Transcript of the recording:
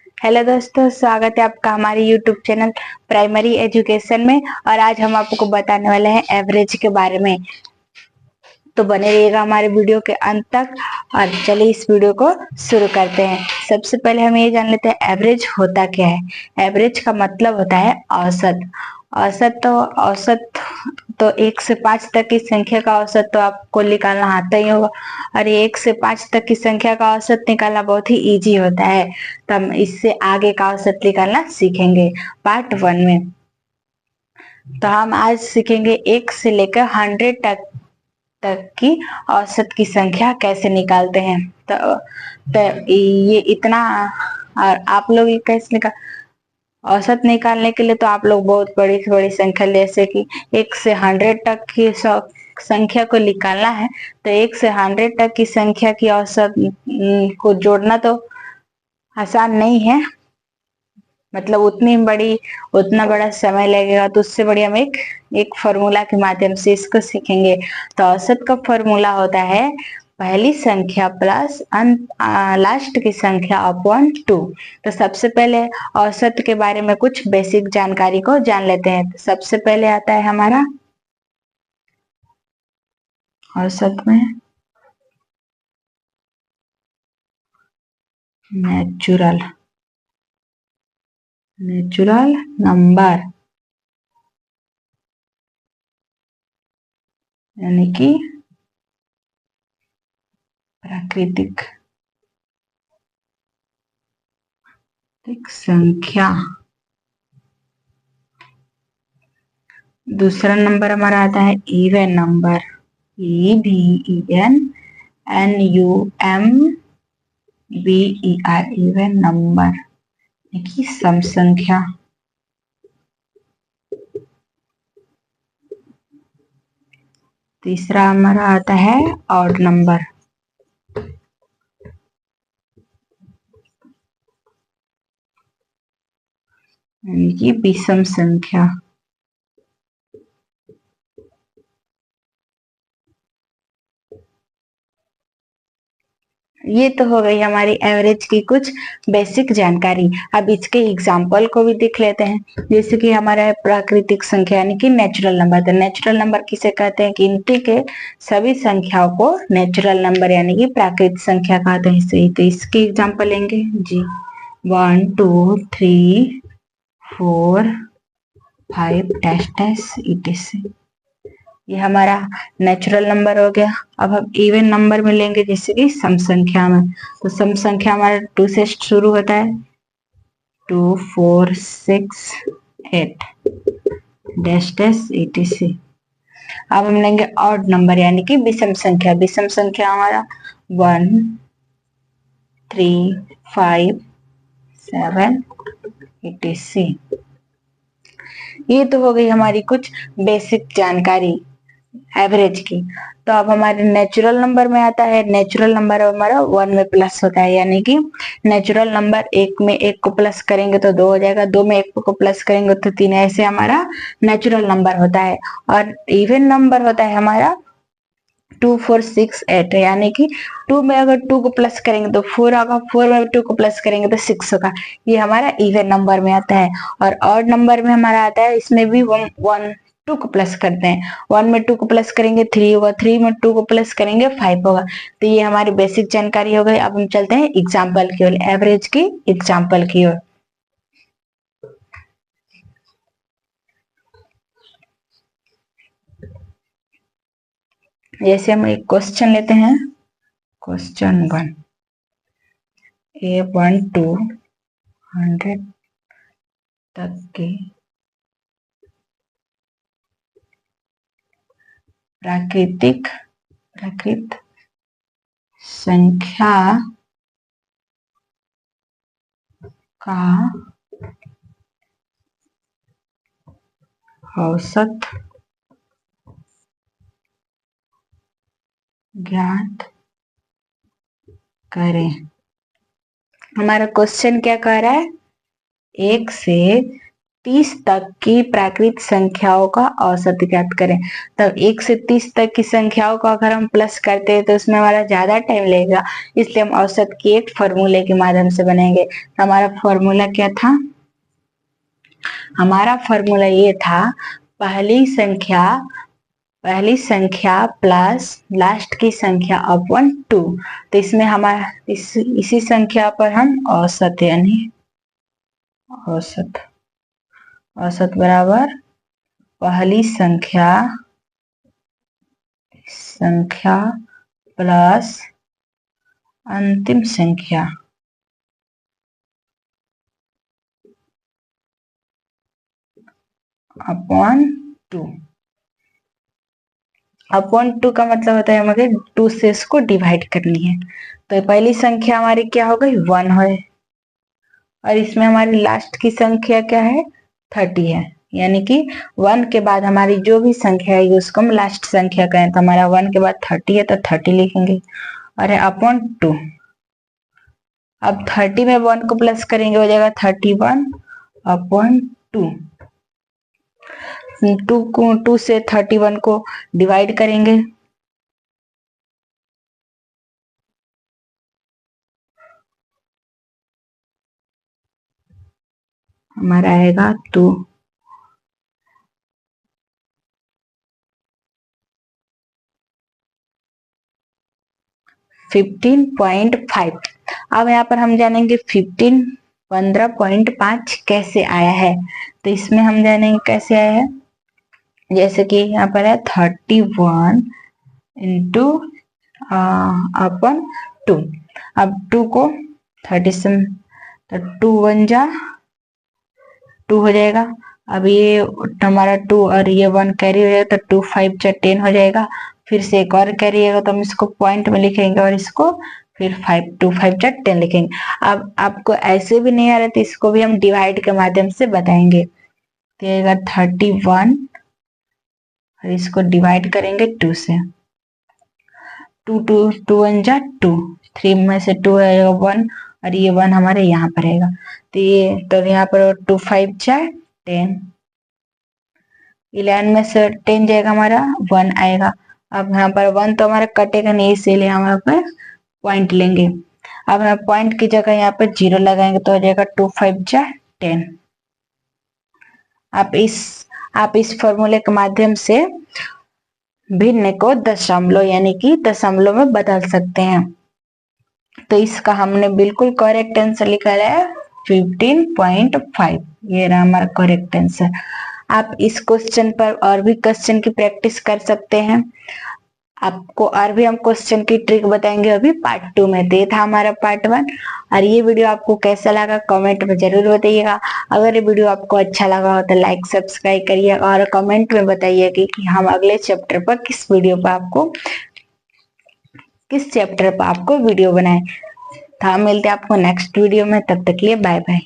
Hello दोस्तों, स्वागत है आपका हमारे यूट्यूब चैनल प्राइमरी एजुकेशन में। और आज हम आपको बताने वाले हैं एवरेज के बारे में। तो बने रहिएगा हमारे वीडियो के अंत तक। और चलिए इस वीडियो को शुरू करते हैं। सबसे पहले हम ये जान लेते हैं एवरेज होता क्या है। एवरेज का मतलब होता है औसत। औसत तो 1 से 5 तक की संख्या का औसत तो आपको निकालना आता ही होगा। और 1 से 5 तक की संख्या का औसत निकालना बहुत ही इजी होता है। तो हम इससे आगे का औसत निकालना सीखेंगे पार्ट 1 में। तो हम आज सीखेंगे 1 से लेकर 100 तक की औसत की संख्या कैसे निकालते हैं। तो ये इतना। और आप लोग ये कैसे निकाल औसत निकालने के लिए तो आप लोग बहुत बड़ी से बड़ी संख्या जैसे कि 1 से 100 तक की संख्या को निकालना है। तो 1 से 100 तक की संख्या की औसत को जोड़ना तो आसान नहीं है। मतलब उतना बड़ा समय लगेगा। तो उससे बढ़िया हम एक फॉर्मूला के माध्यम से इसको सीखेंगे। तो औसत का फॉर्मूला होता है पहली संख्या प्लस लास्ट की संख्या अपॉन 2। तो सबसे पहले औसत के बारे में कुछ बेसिक जानकारी को जान लेते हैं। तो सबसे पहले आता है हमारा औसत में नेचुरल नंबर, यानी कि प्राकृतिक संख्या। दूसरा नंबर हमारा आता है even number, EVENNUMBER, even number यानी सम संख्या। तीसरा हमारा आता है ऑड नंबर, यानी कि विषम संख्या। ये तो हो गई हमारी एवरेज की कुछ बेसिक जानकारी। अब इसके एग्जाम्पल को भी देख लेते हैं। जैसे कि हमारा प्राकृतिक संख्या यानी कि नेचुरल नंबर। तो नेचुरल नंबर किसे कहते हैं? गिनती के सभी संख्याओं को नेचुरल नंबर यानी कि प्राकृतिक संख्या कहते हैं। तो इसके एग्जाम्पल लेंगे जी। 1 2 3 4 5 डैश डैश etc। ये हमारा नेचुरल नंबर हो गया। अब हम इवन नंबर में लेंगे जैसे कि सम संख्या में। तो सम संख्या हमारा 2 से शुरू होता है, 2 4 6 8 डैश डैश etc। अब हम लेंगे ऑड नंबर यानी कि विषम संख्या। विषम संख्या हमारा 1 3 5 7 etc। ये तो हो गई हमारी कुछ बेसिक जानकारी एवरेज की। तो अब हमारे नेचुरल नंबर में आता है। नेचुरल नंबर हमारा 1 में प्लस होता है, यानी कि नेचुरल नंबर 1 में 1 को प्लस करेंगे तो 2 हो जाएगा, 2 में 1 को प्लस करेंगे तो 3। ऐसे हमारा नेचुरल नंबर होता है। और इवन नंबर होता है हमारा 2 4 6 8, यानी कि 2 में अगर 2 को प्लस करेंगे तो 4 होगा, 4 में 2 को प्लस करेंगे तो 6 होगा। ये हमारा इवन नंबर में आता है। और ऑड नंबर में हमारा आता है, इसमें भी 1 2 को प्लस करते हैं। 1 में 2 को प्लस करेंगे 3 होगा, 3 में 2 को प्लस करेंगे 5 होगा। तो ये हमारी बेसिक जानकारी हो गई। अब हम चलते हैं एग्जाम्पल की ओर, एवरेज की एग्जाम्पल की ओर। जैसे हम एक क्वेश्चन लेते हैं, क्वेश्चन 1, A1 to 100 तक की प्राकृत संख्या का औसत ज्ञात करें। हमारा क्वेश्चन क्या कह रहा है? 1 से 30 तक की प्राकृत संख्याओं का औसत ज्ञात करें। तब 1 से 30 तक की संख्याओं को अगर हम प्लस करते हैं तो उसमें हमारा ज्यादा टाइम लगेगा, इसलिए हम औसत की एक फॉर्मूले के माध्यम से बनाएंगे। तो हमारा फॉर्मूला क्या था? हमारा फॉर्मूला ये था, पहली संख्या प्लस लास्ट की संख्या अपॉन 2। तो इसमें हमारा इसी संख्या पर हम औसत यानी औसत बराबर पहली संख्या प्लस अंतिम संख्या अपॉन 2। अपॉन 2 का मतलब होता है हमें 2 से इसको डिवाइड करनी है। तो पहली संख्या हमारी क्या हो गई? 1 है, और इसमें हमारी लास्ट की संख्या क्या है? 30 है। यानी कि 1 के बाद हमारी जो भी संख्या है उसको हम लास्ट संख्या कहें, तो हमारा 1 के बाद 30 है तो 30 लिखेंगे, और है अपॉन 2। अब 30 में 1 को प्लस करेंगे, हो जाएगा 31 अपॉन 2। 2 से 31 को डिवाइड करेंगे, हमारा आएगा 2। 15.5। अब यहाँ पर हम जानेंगे 15.5 कैसे आया है। तो इसमें हम जानेंगे कैसे आया है। जैसे कि यहाँ पर है 31 इंटू अपन 2। अब 2 को 30 से, तो 2 1 जा 2 हो जाएगा। अब ये हमारा 2 और ये 1 कैरी हो जाएगा, तो 2 5 जा 10 हो जाएगा। फिर से एक और कैरी आएगा तो हम इसको पॉइंट में लिखेंगे, और इसको फिर 5 2 5 जा 10 लिखेंगे। अब आपको ऐसे भी नहीं आ रहा तो इसको भी हम डिवाइड के माध्यम से बताएंगे। तो आएगा 31 और इसको डिवाइड करेंगे 2 से। 2 1 जा 2, 3 में से 2 आएगा 1, और ये 1 हमारे यहाँ पर आएगा। तो यहाँ पर 2 5 जा 10, 11 में से 10 जाएगा, हमारा 1 आएगा। अब यहाँ पर 1 तो हमारा कटेगा नहीं, इसीलिए हम यहाँ पर पॉइंट लेंगे। अब हम पॉइंट की जगह यहाँ पर 0 लगाएंगे तो हो जाएगा 2 5 जा 10। आप इस फॉर्मूले के माध्यम से भिन्न को दशमलव यानी कि दशमलव में बदल सकते हैं। तो इसका हमने बिल्कुल करेक्ट आंसर लिखा है 15.5। ये रहा हमारा करेक्ट आंसर। आप इस क्वेश्चन पर और भी क्वेश्चन की प्रैक्टिस कर सकते हैं। आपको और भी हम क्वेश्चन की ट्रिक बताएंगे अभी पार्ट 2 में। तो ये था हमारा पार्ट 1, और ये वीडियो आपको कैसा लगा कमेंट में जरूर बताइएगा। अगर ये वीडियो आपको अच्छा लगा हो तो लाइक सब्सक्राइब करिए, और कमेंट में बताइए कि हम अगले चैप्टर पर किस चैप्टर पर आपको वीडियो बनाए। तो हम मिलते हैं आपको नेक्स्ट वीडियो में, तब तक के लिए बाय बाय।